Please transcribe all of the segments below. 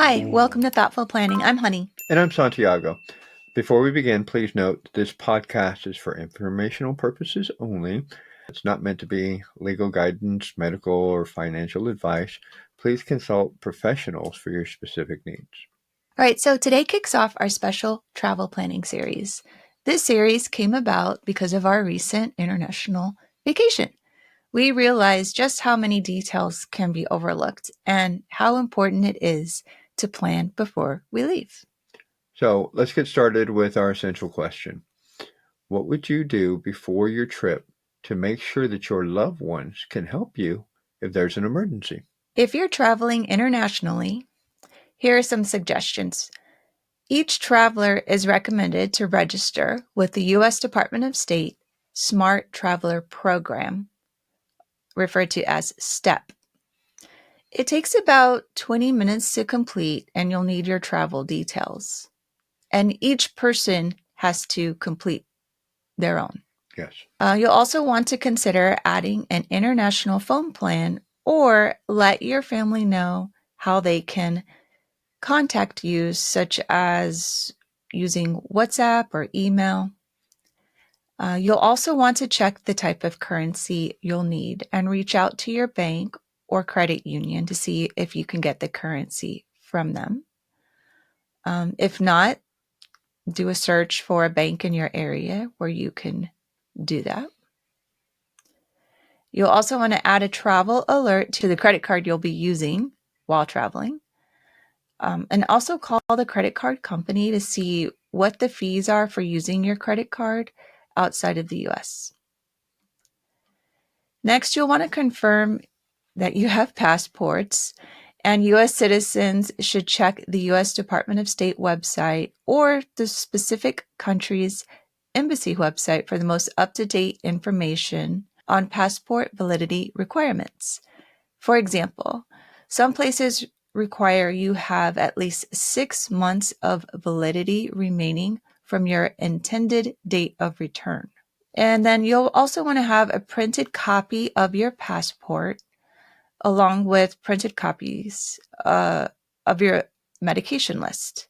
Hi, welcome to Thoughtful Planning. I'm Honey. And I'm Santiago. Before we begin, please note that this podcast is for informational purposes only. It's not meant to be legal guidance, medical, or financial advice. Please consult professionals for your specific needs. All right, so today kicks off our special travel planning series. This series came about because of our recent international vacation. We realized just how many details can be overlooked and how important it is to plan before we leave. So let's get started with our essential question. What would you do before your trip to make sure that your loved ones can help you if there's an emergency? If you're traveling internationally, here are some suggestions. Each traveler is recommended to register with the U.S. Department of State Smart Traveler Program, referred to as STEP. It takes about 20 minutes to complete, and you'll need your travel details. And each person has to complete their own. Yes. You'll also want to consider adding an international phone plan or let your family know how they can contact you, such as using WhatsApp or email. You'll also want to check the type of currency you'll need and reach out to your bank or credit union to see if you can get the currency from them. If not, do a search for a bank in your area where you can do that. You'll also want to add a travel alert to the credit card you'll be using while traveling. And also call the credit card company to see what the fees are for using your credit card outside of the US. Next, you'll want to confirm that you have passports, and US citizens should check the US Department of State website or the specific country's embassy website for the most up-to-date information on passport validity requirements. For example, some places require you have at least 6 months of validity remaining from your intended date of return. And then you'll also want to have a printed copy of your passport along with printed copies of your medication list.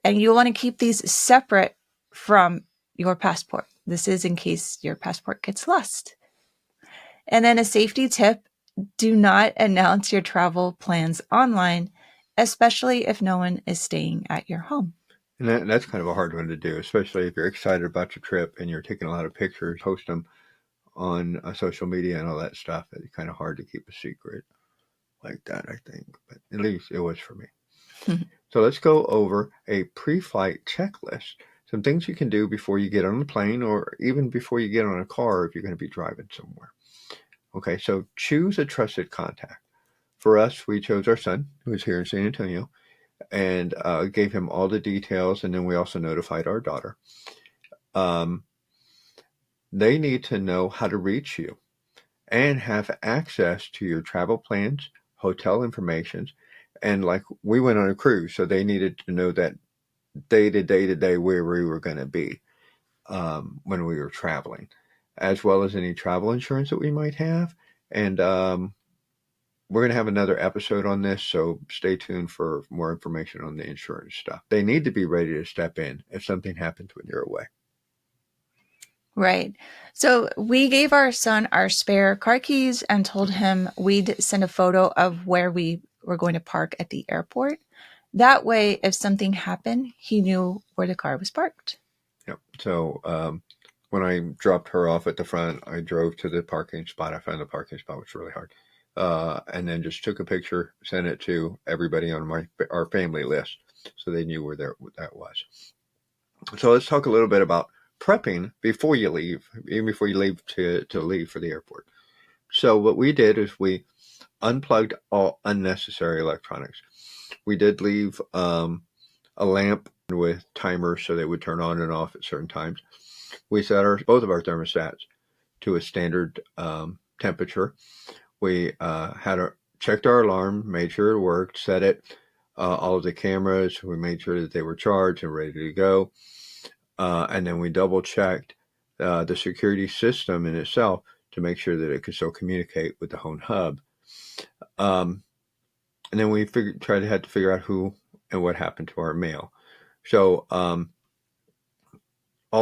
And you'll want to keep these separate from your passport. This is in case your passport gets lost. And then a safety tip, do not announce your travel plans online, especially if no one is staying at your home. And that's kind of a hard one to do, especially if you're excited about your trip and you're taking a lot of pictures, post them on social media and all that stuff. It's kind of hard to keep a secret like that, I think. But at least it was for me. So let's go over a pre-flight checklist. Some things you can do before you get on the plane or even before you get on a car if you're going to be driving somewhere. Okay, so choose a trusted contact. For us, we chose our son, who is here in San Antonio, and gave him all the details, and then we also notified our daughter. They need to know how to reach you and have access to your travel plans, hotel information, and like we went on a cruise, so they needed to know that day to day where we were going to be when we were traveling, as well as any travel insurance that we might have. And we're going to have another episode on this, so stay tuned for more information on the insurance stuff. They need to be ready to step in if something happens when you're away. Right. So we gave our son our spare car keys and told him we'd send a photo of where we were going to park at the airport. That way, if something happened, he knew where the car was parked. Yep. So when I dropped her off at the front, I drove to the parking spot. I found the parking spot was really hard. And then just took a picture, sent it to everybody on our family list so they knew where that was. So let's talk a little bit about prepping before you leave, even before you leave to leave for the airport. So what we did is we unplugged all unnecessary electronics. We did leave a lamp with timers so they would turn on and off at certain times. We set both of our thermostats to a standard temperature. We checked our alarm, made sure it worked, set it, all of the cameras. We made sure that they were charged and ready to go. And then we double checked the security system in itself to make sure that it could still communicate with the home hub. and then we had to figure out who and what happened to our mail. So all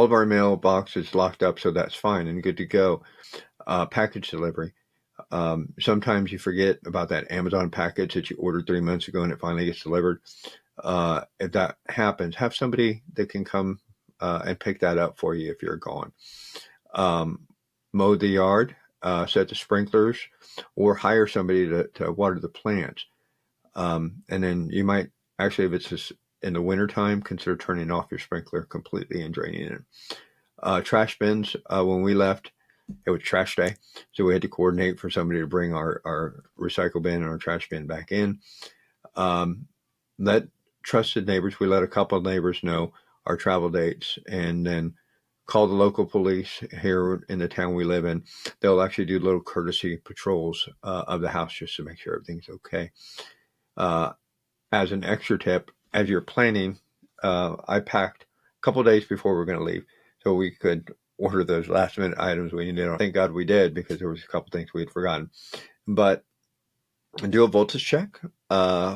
of our mailbox is locked up, so that's fine and good to go. Package delivery. Sometimes you forget about that Amazon package that you ordered 3 months ago and it finally gets delivered. If that happens, have somebody that can come and pick that up for you if you're gone. Mow the yard, set the sprinklers, or hire somebody to water the plants. And then you might actually, if it's just in the wintertime, consider turning off your sprinkler completely and draining it. Trash bins, when we left, it was trash day, so we had to coordinate for somebody to bring our recycle bin and our trash bin back in. Let trusted neighbors, we let a couple of neighbors know our travel dates, and then call the local police here in the town we live in. They'll actually do little courtesy patrols of the house just to make sure everything's okay. As an extra tip, as you're planning, I packed a couple of days before we were going to leave so we could order those last minute items we needed. Thank God we did, because there was a couple things we had forgotten. But do a voltage check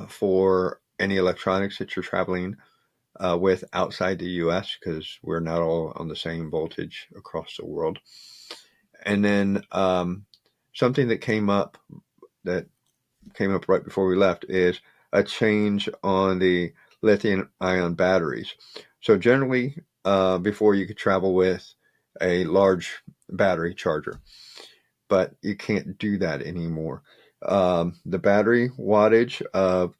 for any electronics that you're traveling with outside the US, because we're not all on the same voltage across the world. And then something that came up right before we left is a change on the lithium ion batteries. So generally, before you could travel with a large battery charger, but you can't do that anymore. The battery wattage of,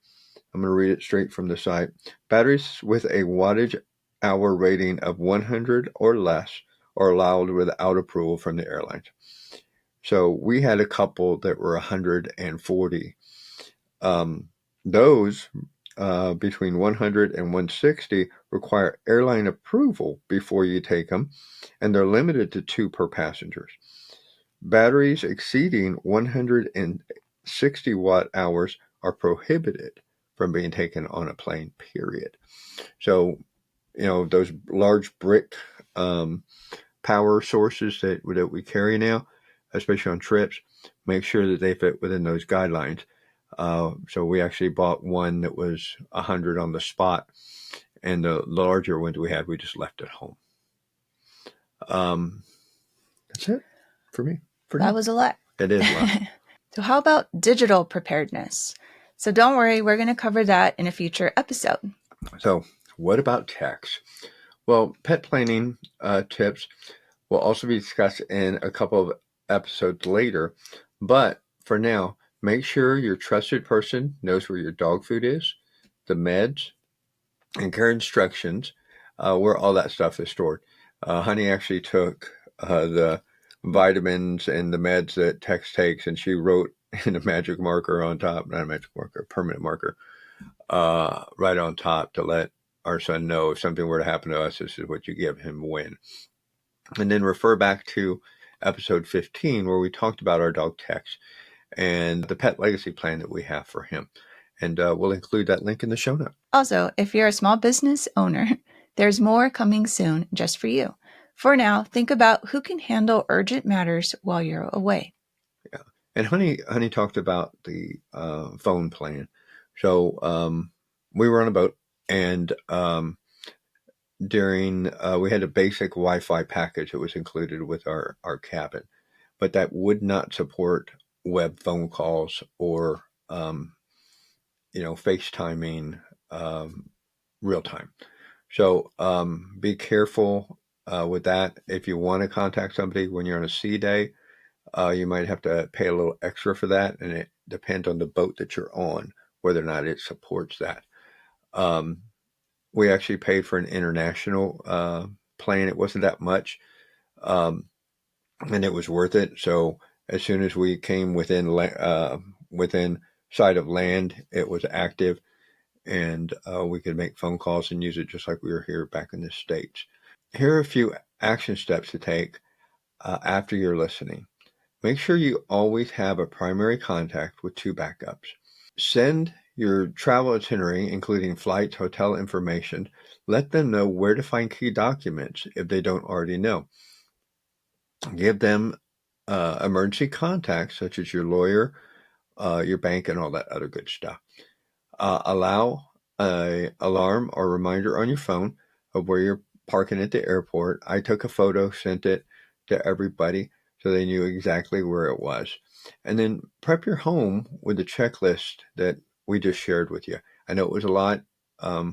I'm going to read it straight from the site. Batteries with a wattage hour rating of 100 or less are allowed without approval from the airlines. So we had a couple that were 140. Those between 100 and 160 require airline approval before you take them, and they're limited to 2 per passengers. Batteries exceeding 160 watt hours are prohibited from being taken on a plane, period. So, those large brick power sources that we carry now, especially on trips, make sure that they fit within those guidelines. So we actually bought one that was 100 on the spot, and the larger ones we had, we just left at home. That's it for me. That was a lot. It is a lot. So how about digital preparedness? So don't worry, we're going to cover that in a future episode. So what about tax? Well, pet planning tips will also be discussed in a couple of episodes later. But for now, make sure your trusted person knows where your dog food is, the meds, and care instructions, where all that stuff is stored. Honey actually took the vitamins and the meds that Tex takes, and she wrote in a magic marker on top, not a magic marker, permanent marker, right on top to let our son know if something were to happen to us, this is what you give him when. And then refer back to episode 15, where we talked about our dog Tex and the pet legacy plan that we have for him. And we'll include that link in the show note. Also, if you're a small business owner, there's more coming soon just for you. For now, think about who can handle urgent matters while you're away. Yeah. And Honey talked about the phone plan. So we were on a boat, and during we had a basic Wi-Fi package that was included with our cabin, but that would not support web phone calls or FaceTiming real time. So be careful with that. If you want to contact somebody when you're on a sea day, you might have to pay a little extra for that, and it depends on the boat that you're on whether or not it supports that. We actually paid for an international plan. It wasn't that much, and it was worth it. So as soon as we came within sight of land, it was active, and we could make phone calls and use it just like we were here back in the States. Here are a few action steps to take after you're listening. Make sure you always have a primary contact with 2 backups. Send your travel itinerary, including flights, hotel information. Let them know where to find key documents if they don't already know. Give them emergency contacts, such as your lawyer your bank, and all that other good stuff. Allow a alarm or reminder on your phone of where you're parking at the airport. I took a photo, sent it to everybody so they knew exactly where it was. And then prep your home with the checklist that we just shared with you. I know it was a lot. Why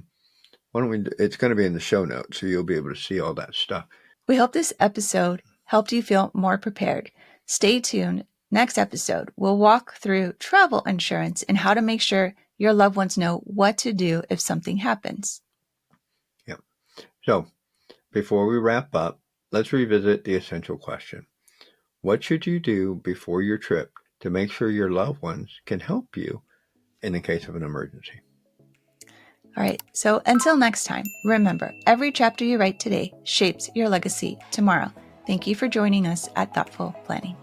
don't we? It's going to be in the show notes, so you'll be able to see all that stuff. We hope this episode helped you feel more prepared. Stay tuned. Next episode, we'll walk through travel insurance and how to make sure your loved ones know what to do if something happens. Yeah. So before we wrap up, let's revisit the essential question. What should you do before your trip to make sure your loved ones can help you in the case of an emergency? All right, so until next time, remember, every chapter you write today shapes your legacy tomorrow. Thank you for joining us at Thoughtful Planning.